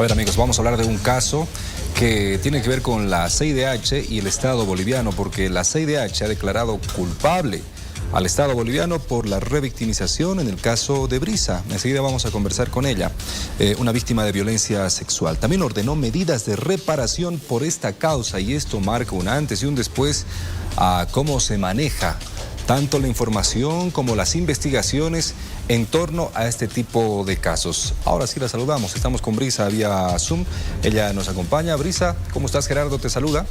A ver, amigos, vamos a hablar de un caso que tiene que ver con la CIDH y el Estado boliviano, porque la CIDH ha declarado culpable al Estado boliviano por la revictimización en el caso de Brisa. Enseguida vamos a conversar con ella, una víctima de violencia sexual. También ordenó medidas de reparación por esta causa y esto marca un antes y un después a cómo se maneja tanto la información como las investigaciones en torno a este tipo de casos. Ahora sí la saludamos, estamos con Brisa vía Zoom, ella nos acompaña. Brisa, ¿cómo estás? Gerardo te saluda.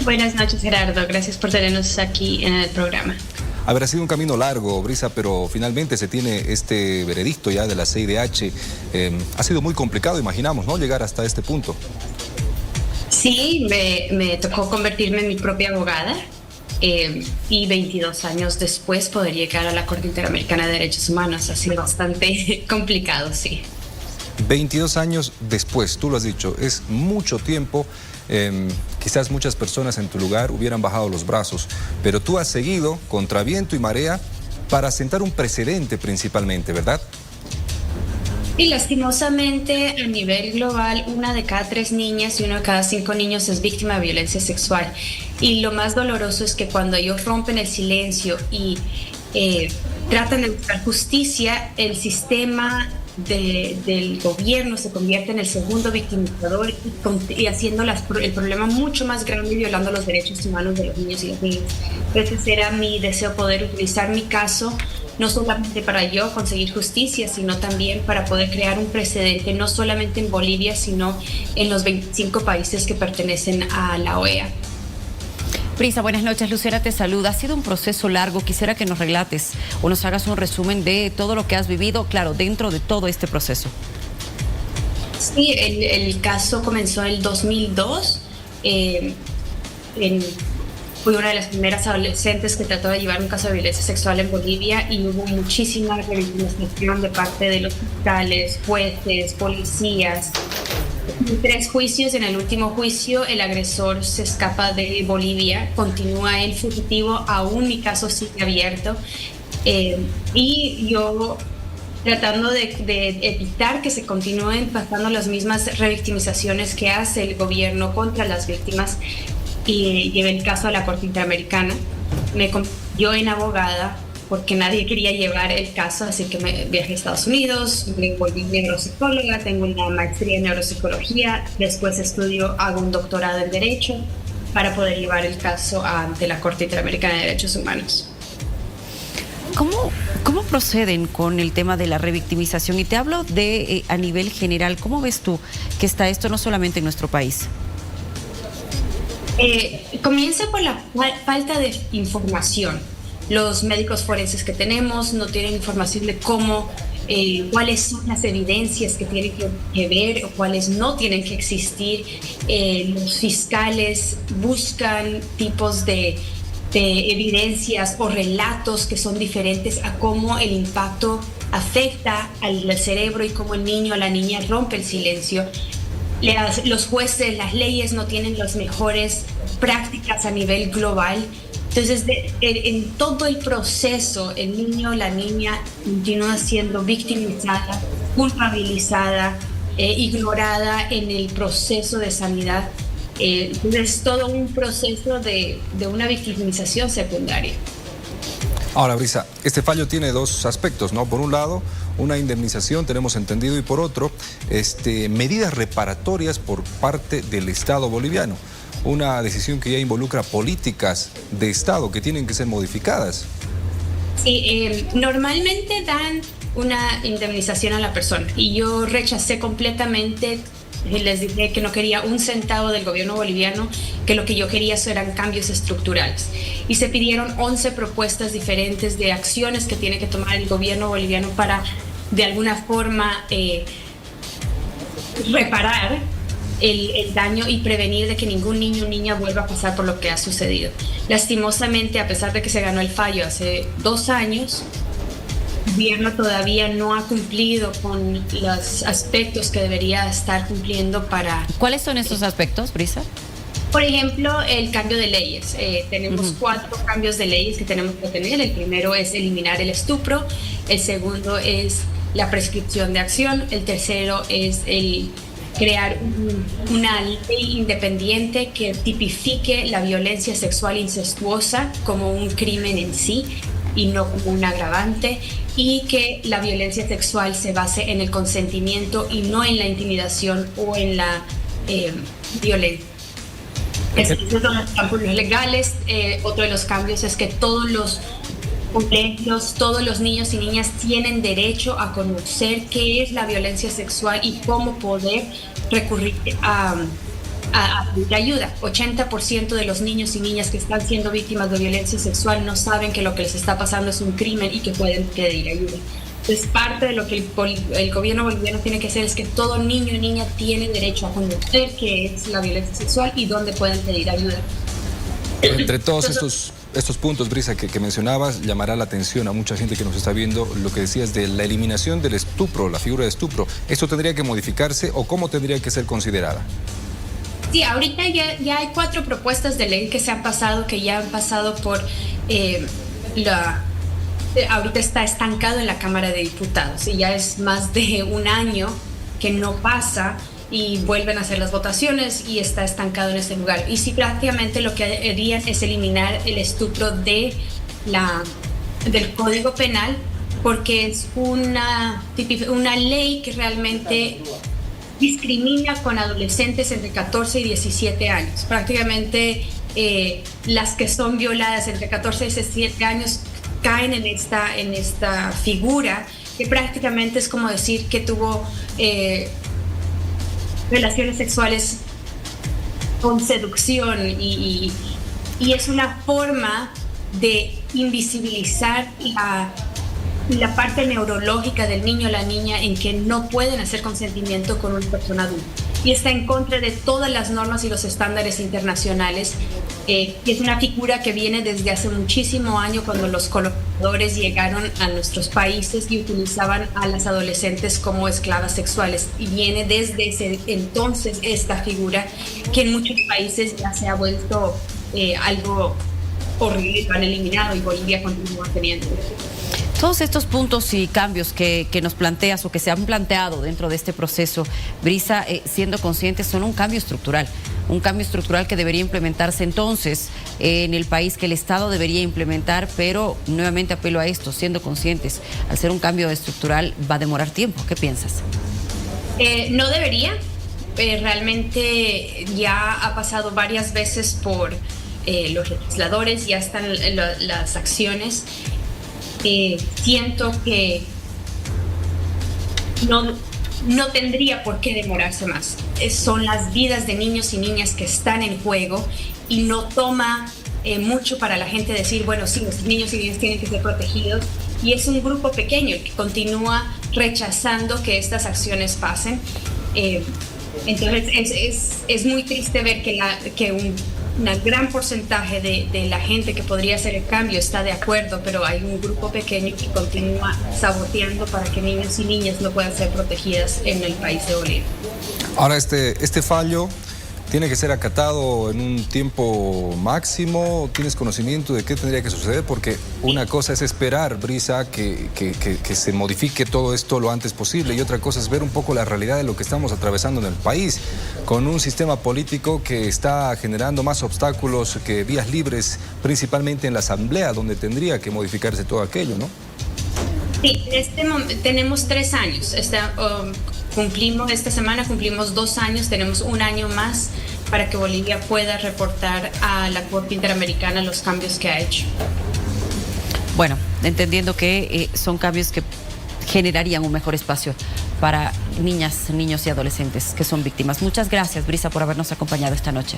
Buenas noches, Gerardo, gracias por tenernos aquí en el programa. A ver, ha sido un camino largo, Brisa, pero finalmente se tiene este veredicto ya de la CIDH. Ha sido muy complicado, imaginamos, ¿no?, llegar hasta este punto. Sí, me tocó convertirme en mi propia abogada. Y 22 años después poder llegar a la Corte Interamericana de Derechos Humanos. Ha sido bastante complicado, sí. 22 años después, tú lo has dicho, es mucho tiempo. Quizás muchas personas en tu lugar hubieran bajado los brazos, pero tú has seguido contra viento y marea para sentar un precedente principalmente, ¿verdad? Y lastimosamente a nivel global, 1 de cada 3 niñas y 1 de cada 5 niños es víctima de violencia sexual. Y lo más doloroso es que cuando ellos rompen el silencio y tratan de buscar justicia, el sistema del gobierno se convierte en el segundo victimizador y haciendo el problema mucho más grande y violando los derechos humanos de los niños y las niñas. Ese era mi deseo, poder utilizar mi caso no solamente para yo conseguir justicia, sino también para poder crear un precedente, no solamente en Bolivia, sino en los 25 países que pertenecen a la OEA. Brisa, buenas noches. Lucera te saluda. Ha sido un proceso largo. Quisiera que nos relates o nos hagas un resumen de todo lo que has vivido, claro, dentro de todo este proceso. Sí, el caso comenzó en el 2002. Fui una de las primeras adolescentes que trató de llevar un caso de violencia sexual en Bolivia y hubo muchísima revictimización de parte de los fiscales, jueces, policías. 3 juicios. En el último juicio el agresor se escapa de Bolivia, continúa el fugitivo, aún mi caso sigue abierto, y yo tratando de evitar que se continúen pasando las mismas revictimizaciones que hace el gobierno contra las víctimas, y llevé el caso a la Corte Interamericana. Me convirtió en abogada porque nadie quería llevar el caso, así que me viajé a Estados Unidos, me volví neuropsicóloga, tengo una maestría en neuropsicología, después hago un doctorado en Derecho para poder llevar el caso ante la Corte Interamericana de Derechos Humanos. ¿Cómo proceden con el tema de la revictimización? Y te hablo de a nivel general, ¿cómo ves tú que está esto no solamente en nuestro país? Comienza por la falta de información. Los médicos forenses que tenemos no tienen información de cómo, cuáles son las evidencias que tienen que ver o cuáles no tienen que existir. Los fiscales buscan tipos de evidencias o relatos que son diferentes a cómo el impacto afecta al cerebro y cómo el niño o la niña rompe el silencio. Los jueces, las leyes no tienen las mejores prácticas a nivel global. Entonces, en todo el proceso, el niño o la niña continúa siendo victimizada, culpabilizada, ignorada en el proceso de sanidad. Entonces, es todo un proceso de una victimización secundaria. Ahora, Brisa, este fallo tiene 2 aspectos, ¿no? Por un lado, una indemnización, tenemos entendido, y por otro, medidas reparatorias por parte del Estado boliviano. Una decisión que ya involucra políticas de Estado que tienen que ser modificadas. Sí, normalmente dan una indemnización a la persona y yo rechacé completamente. Les dije que no quería un centavo del gobierno boliviano, que lo que yo quería eran cambios estructurales. Y se pidieron 11 propuestas diferentes de acciones que tiene que tomar el gobierno boliviano para, de alguna forma, reparar el daño y prevenir de que ningún niño o niña vuelva a pasar por lo que ha sucedido. Lastimosamente, a pesar de que se ganó el fallo hace 2 años, el gobierno todavía no ha cumplido con los aspectos que debería estar cumpliendo para... ¿Cuáles son esos aspectos, Brisa? Por ejemplo, el cambio de leyes. Tenemos 4 cambios de leyes que tenemos que tener. El primero es eliminar el estupro, el segundo es la prescripción de acción, el tercero es el crear una ley independiente que tipifique la violencia sexual incestuosa como un crimen en sí y no como un agravante, y que la violencia sexual se base en el consentimiento y no en la intimidación o en la violencia. Esos son los campos legales. Otro de los cambios es que todos los colegios, todos los niños y niñas tienen derecho a conocer qué es la violencia sexual y cómo poder recurrir a pedir ayuda. 80% de los niños y niñas que están siendo víctimas de violencia sexual no saben que lo que les está pasando es un crimen y que pueden pedir ayuda. Entonces, parte de lo que el gobierno boliviano tiene que hacer es que todo niño y niña tiene derecho a conocer qué es la violencia sexual y dónde pueden pedir ayuda. Entre todos estos puntos, Brisa, que mencionabas, llamará la atención a mucha gente que nos está viendo lo que decías de la eliminación del estupro, la figura de estupro. ¿Esto tendría que modificarse o cómo tendría que ser considerada? Sí, ahorita ya hay 4 propuestas de ley que se han pasado, que ya han pasado por ahorita está estancado en la Cámara de Diputados y ya es más de un año que no pasa y vuelven a hacer las votaciones y está estancado en ese lugar. Y sí, prácticamente lo que harían es eliminar el estupro del Código Penal, porque es una ley que realmente discrimina con adolescentes entre 14 y 17 años. Prácticamente las que son violadas entre 14 y 17 años caen en esta figura que prácticamente es como decir que tuvo relaciones sexuales con seducción y es una forma de invisibilizar la parte neurológica del niño o la niña en que no pueden hacer consentimiento con una persona adulta. Y está en contra de todas las normas y los estándares internacionales. Y es una figura que viene desde hace muchísimo años, cuando los colonizadores llegaron a nuestros países y utilizaban a las adolescentes como esclavas sexuales. Y viene desde ese entonces esta figura que en muchos países ya se ha vuelto algo horrible, lo han eliminado y Bolivia continúa teniendo. Todos estos puntos y cambios que nos planteas o que se han planteado dentro de este proceso, Brisa, siendo conscientes, son un cambio estructural que debería implementarse entonces en el país, que el Estado debería implementar, pero nuevamente apelo a esto, siendo conscientes, al ser un cambio estructural va a demorar tiempo. ¿Qué piensas? No debería. Realmente ya ha pasado varias veces por los legisladores, ya están las acciones. Siento que no tendría por qué demorarse más. Son las vidas de niños y niñas que están en juego y no toma mucho para la gente decir, bueno, sí, los niños y niñas tienen que ser protegidos, y es un grupo pequeño el que continúa rechazando que estas acciones pasen. Entonces es muy triste ver que un gran porcentaje de la gente que podría hacer el cambio está de acuerdo, pero hay un grupo pequeño que continúa saboteando para que niños y niñas no puedan ser protegidas en el país de Bolivia. Ahora, este fallo tiene que ser acatado en un tiempo máximo. ¿Tienes conocimiento de qué tendría que suceder? Porque una cosa es esperar, Brisa, que se modifique todo esto lo antes posible, y otra cosa es ver un poco la realidad de lo que estamos atravesando en el país, con un sistema político que está generando más obstáculos que vías libres, principalmente en la Asamblea, donde tendría que modificarse todo aquello, ¿no? Sí, tenemos 3 años. Esta semana cumplimos 2 años, tenemos un año más para que Bolivia pueda reportar a la Corte Interamericana los cambios que ha hecho. Bueno, entendiendo que son cambios que generarían un mejor espacio para niñas, niños y adolescentes que son víctimas. Muchas gracias, Brisa, por habernos acompañado esta noche.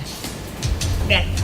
Gracias.